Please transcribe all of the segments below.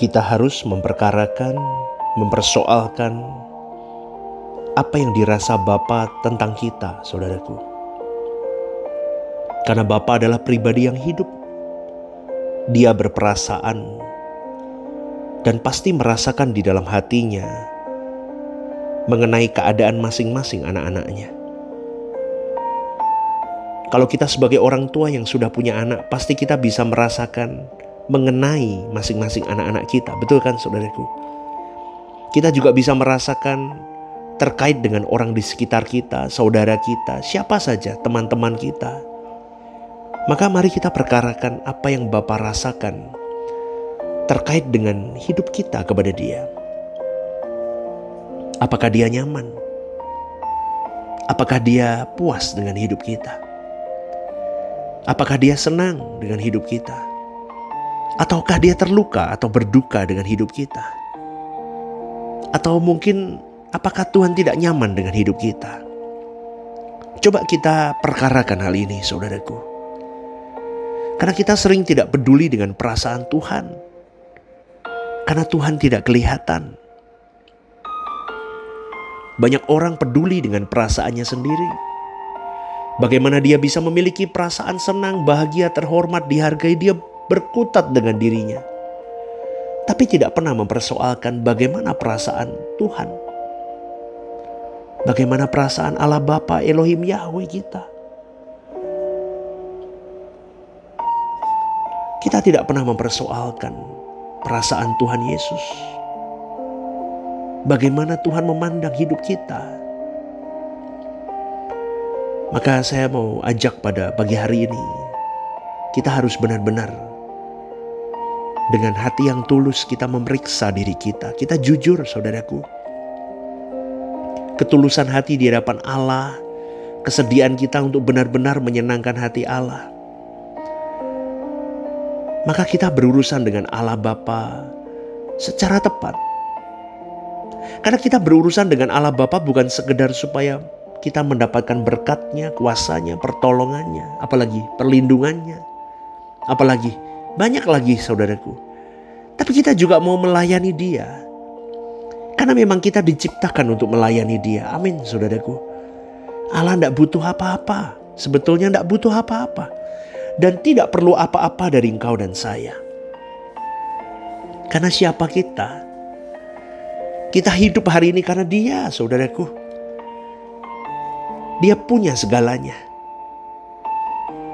kita harus memperkarakan, mempersoalkan apa yang dirasa Bapa tentang kita, saudaraku. Karena Bapa adalah pribadi yang hidup. Dia berperasaan dan pasti merasakan di dalam hatinya mengenai keadaan masing-masing anak-anaknya. Kalau kita sebagai orang tua yang sudah punya anak, pasti kita bisa merasakan mengenai masing-masing anak-anak kita. Betul kan, saudaraku? Kita juga bisa merasakan terkait dengan orang di sekitar kita, saudara kita, siapa saja, teman-teman kita. Maka mari kita perkarakan apa yang Bapa rasakan terkait dengan hidup kita kepada Dia. Apakah Dia nyaman? Apakah Dia puas dengan hidup kita? Apakah Dia senang dengan hidup kita? Ataukah Dia terluka atau berduka dengan hidup kita? Atau mungkin apakah Tuhan tidak nyaman dengan hidup kita? Coba kita perkarakan hal ini, saudaraku. Karena kita sering tidak peduli dengan perasaan Tuhan. Karena Tuhan tidak kelihatan. Banyak orang peduli dengan perasaannya sendiri. Bagaimana dia bisa memiliki perasaan senang, bahagia, terhormat, dihargai, dia berkutat dengan dirinya. Tapi tidak pernah mempersoalkan bagaimana perasaan Tuhan. Bagaimana perasaan Allah Bapa Elohim Yahweh kita. Kita tidak pernah mempersoalkan perasaan Tuhan Yesus. Bagaimana Tuhan memandang hidup kita. Maka saya mau ajak pada pagi hari ini, kita harus benar-benar dengan hati yang tulus kita memeriksa diri kita. Kita jujur, saudaraku. Ketulusan hati di hadapan Allah, kesediaan kita untuk benar-benar menyenangkan hati Allah. Maka kita berurusan dengan Allah Bapa secara tepat. Karena kita berurusan dengan Allah Bapa bukan sekedar supaya kita mendapatkan berkat-Nya, kuasa-Nya, pertolongannya, apalagi perlindungannya, apalagi banyak lagi, saudaraku. Tapi kita juga mau melayani Dia. Karena memang kita diciptakan untuk melayani Dia. Amin, saudaraku. Allah tidak butuh apa-apa. Sebetulnya tidak butuh apa-apa. Dan tidak perlu apa-apa dari engkau dan saya. Karena siapa kita? Kita hidup hari ini karena Dia, saudaraku. Dia punya segalanya.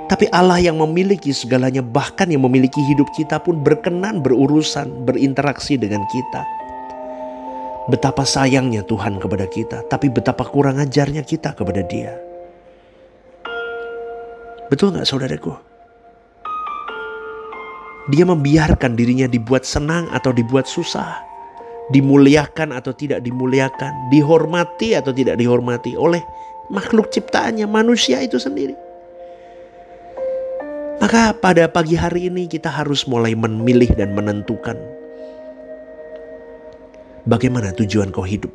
Tapi Allah yang memiliki segalanya, bahkan yang memiliki hidup kita pun berkenan berurusan, berinteraksi dengan kita. Betapa sayangnya Tuhan kepada kita, tapi betapa kurang ajarnya kita kepada Dia. Betul gak, saudaraku? Dia membiarkan dirinya dibuat senang atau dibuat susah, dimuliakan atau tidak dimuliakan, dihormati atau tidak dihormati oleh makhluk ciptaannya, manusia itu sendiri. Maka pada pagi hari ini kita harus mulai memilih dan menentukan bagaimana tujuan kau hidup.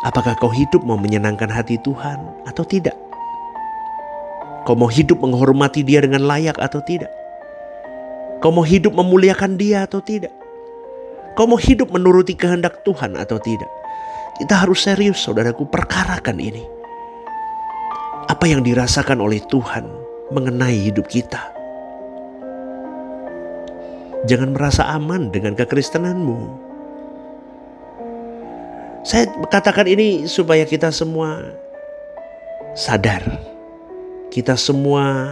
Apakah kau hidup mau menyenangkan hati Tuhan atau tidak? Kau mau hidup menghormati Dia dengan layak atau tidak? Kau mau hidup memuliakan Dia atau tidak? Kau mau hidup menuruti kehendak Tuhan atau tidak? Kita harus serius, saudaraku, perkarakan ini. Apa yang dirasakan oleh Tuhan mengenai hidup kita. Jangan merasa aman dengan kekristenanmu. Saya katakan ini supaya kita semua sadar. Kita semua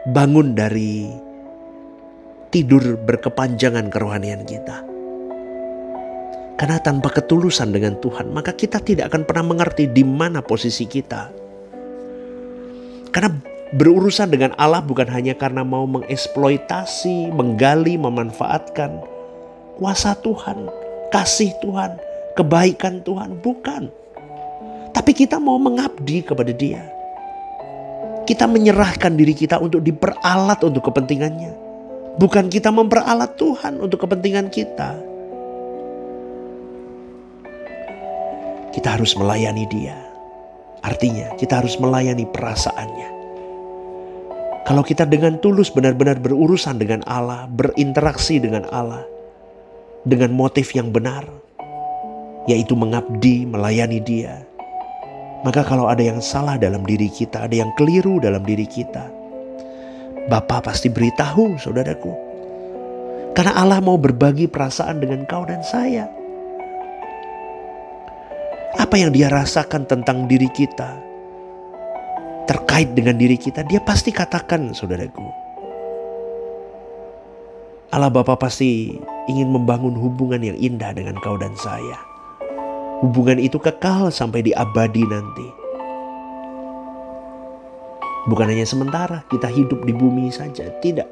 bangun dari tidur berkepanjangan kerohanian kita. Karena tanpa ketulusan dengan Tuhan, maka kita tidak akan pernah mengerti di mana posisi kita. Karena berurusan dengan Allah bukan hanya karena mau mengeksploitasi, menggali, memanfaatkan kuasa Tuhan, kasih Tuhan, kebaikan Tuhan. Bukan. Tapi kita mau mengabdi kepada Dia. Kita menyerahkan diri kita untuk diperalat untuk kepentingannya. Bukan kita memperalat Tuhan untuk kepentingan kita. Kita harus melayani Dia. Artinya kita harus melayani perasaannya. Kalau kita dengan tulus benar-benar berurusan dengan Allah, berinteraksi dengan Allah, dengan motif yang benar, yaitu mengabdi, melayani Dia. Maka kalau ada yang salah dalam diri kita, ada yang keliru dalam diri kita, Bapa pasti beritahu, saudaraku. Karena Allah mau berbagi perasaan dengan kau dan saya. Apa yang Dia rasakan tentang diri kita, terkait dengan diri kita, Dia pasti katakan, saudaraku. Allah Bapa pasti ingin membangun hubungan yang indah dengan kau dan saya. Hubungan itu kekal sampai di abadi nanti. Bukan hanya sementara kita hidup di bumi saja, tidak.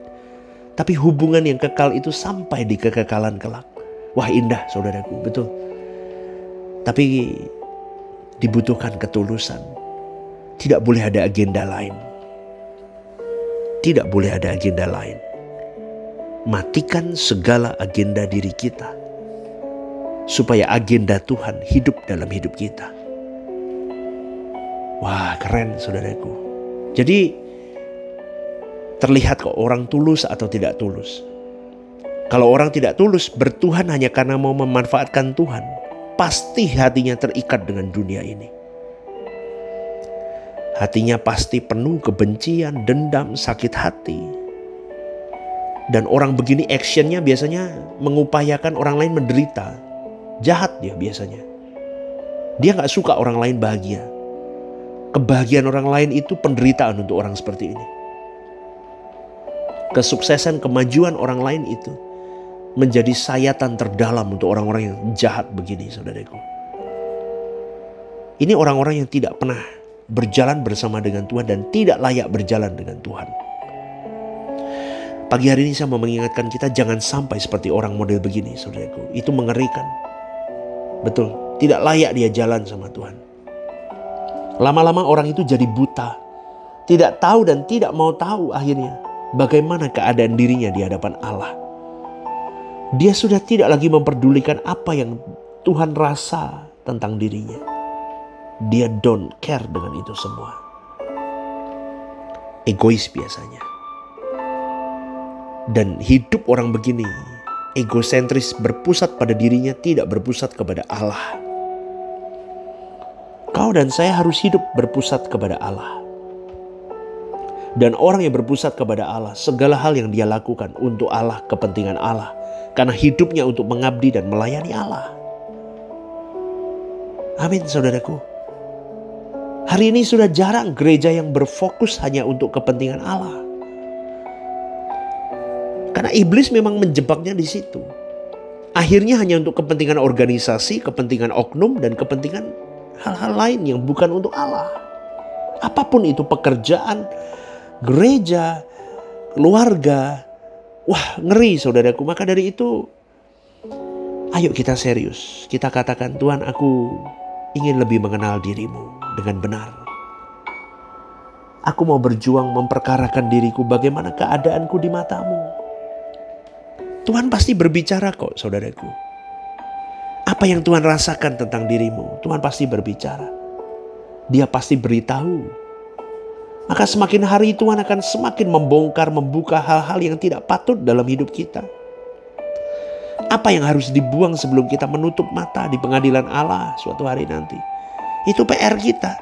Tapi hubungan yang kekal itu sampai di kekekalan kelak. Wah, indah, saudaraku, betul. Tapi dibutuhkan ketulusan. Tidak boleh ada agenda lain. Tidak boleh ada agenda lain. Matikan segala agenda diri kita, supaya agenda Tuhan hidup dalam hidup kita. Wah, keren, saudaraku. Jadi terlihat kok orang tulus atau tidak tulus. Kalau orang tidak tulus bertuhan hanya karena mau memanfaatkan Tuhan, pasti hatinya terikat dengan dunia ini. Hatinya pasti penuh kebencian, dendam, sakit hati. Dan orang begini actionnya biasanya mengupayakan orang lain menderita. Jahat dia biasanya. Dia gak suka orang lain bahagia. Kebahagiaan orang lain itu penderitaan untuk orang seperti ini. Kesuksesan, kemajuan orang lain itu menjadi sayatan terdalam untuk orang-orang yang jahat begini, saudaraku. Ini orang-orang yang tidak pernah berjalan bersama dengan Tuhan dan tidak layak berjalan dengan Tuhan. Pagi hari ini saya mau mengingatkan kita jangan sampai seperti orang model begini, saudaraku. Itu mengerikan. Betul, tidak layak dia jalan sama Tuhan. Lama-lama orang itu jadi buta. Tidak tahu dan tidak mau tahu akhirnya bagaimana keadaan dirinya di hadapan Allah. Dia sudah tidak lagi memperdulikan apa yang Tuhan rasa tentang dirinya. Dia don't care dengan itu semua. Egois biasanya. Dan hidup orang begini, egosentris, berpusat pada dirinya, tidak berpusat kepada Allah. Kau dan saya harus hidup berpusat kepada Allah. Dan orang yang berpusat kepada Allah, segala hal yang dia lakukan untuk Allah, kepentingan Allah. Karena hidupnya untuk mengabdi dan melayani Allah. Amin, saudaraku. Hari ini sudah jarang gereja yang berfokus hanya untuk kepentingan Allah. Karena iblis memang menjebaknya di situ. Akhirnya hanya untuk kepentingan organisasi, kepentingan oknum, dan kepentingan hal-hal lain yang bukan untuk Allah. Apapun itu, pekerjaan, gereja, keluarga. Wah, ngeri, saudaraku. Maka dari itu, ayo kita serius. Kita katakan, Tuhan, aku ingin lebih mengenal dirimu dengan benar. Aku mau berjuang memperkarakan diriku bagaimana keadaanku di matamu. Tuhan pasti berbicara kok, saudaraku. Apa yang Tuhan rasakan tentang dirimu, Tuhan pasti berbicara. Dia pasti beritahu. Maka semakin hari Tuhan akan semakin membongkar, membuka hal-hal yang tidak patut dalam hidup kita. Apa yang harus dibuang sebelum kita menutup mata di pengadilan Allah suatu hari nanti. Itu PR kita.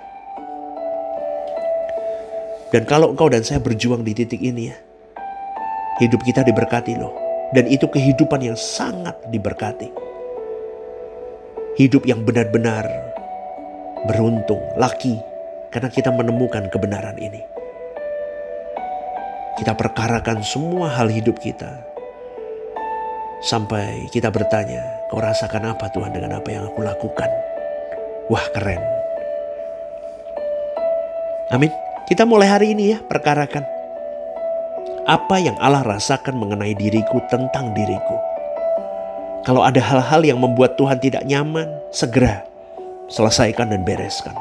Dan kalau engkau dan saya berjuang di titik ini ya, hidup kita diberkati loh. Dan itu kehidupan yang sangat diberkati. Hidup yang benar-benar beruntung, lucky. Karena kita menemukan kebenaran ini. Kita perkarakan semua hal hidup kita. Sampai kita bertanya, kau rasakan apa Tuhan dengan apa yang aku lakukan? Wah, keren. Amin. Kita mulai hari ini ya, perkarakan. Apa yang Allah rasakan mengenai diriku, tentang diriku. Kalau ada hal-hal yang membuat Tuhan tidak nyaman, segera selesaikan dan bereskan.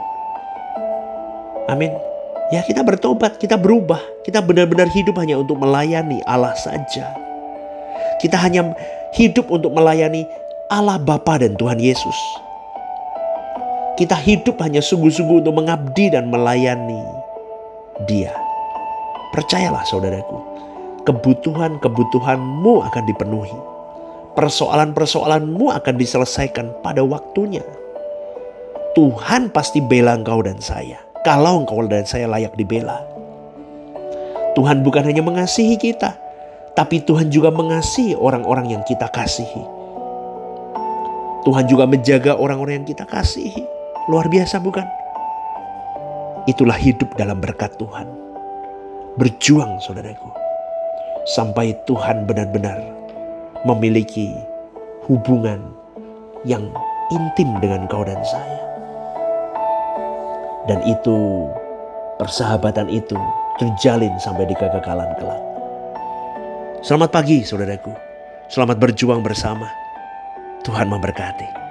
Amin. Ya, kita bertobat, kita berubah. Kita benar-benar hidup hanya untuk melayani Allah saja. Kita hanya hidup untuk melayani Allah Bapa dan Tuhan Yesus. Kita hidup hanya sungguh-sungguh untuk mengabdi dan melayani Dia. Percayalah, saudaraku, kebutuhan-kebutuhanmu akan dipenuhi. Persoalan-persoalanmu akan diselesaikan pada waktunya. Tuhan pasti bela engkau dan saya, kalau engkau dan saya layak dibela. Tuhan bukan hanya mengasihi kita, tapi Tuhan juga mengasihi orang-orang yang kita kasihi. Tuhan juga menjaga orang-orang yang kita kasihi. Luar biasa bukan? Itulah hidup dalam berkat Tuhan. Berjuang saudaraku, sampai Tuhan benar-benar memiliki hubungan yang intim dengan kau dan saya. Dan itu, persahabatan itu terjalin sampai di kekekalan kelak. Selamat pagi saudaraku. Selamat berjuang bersama. Tuhan memberkati.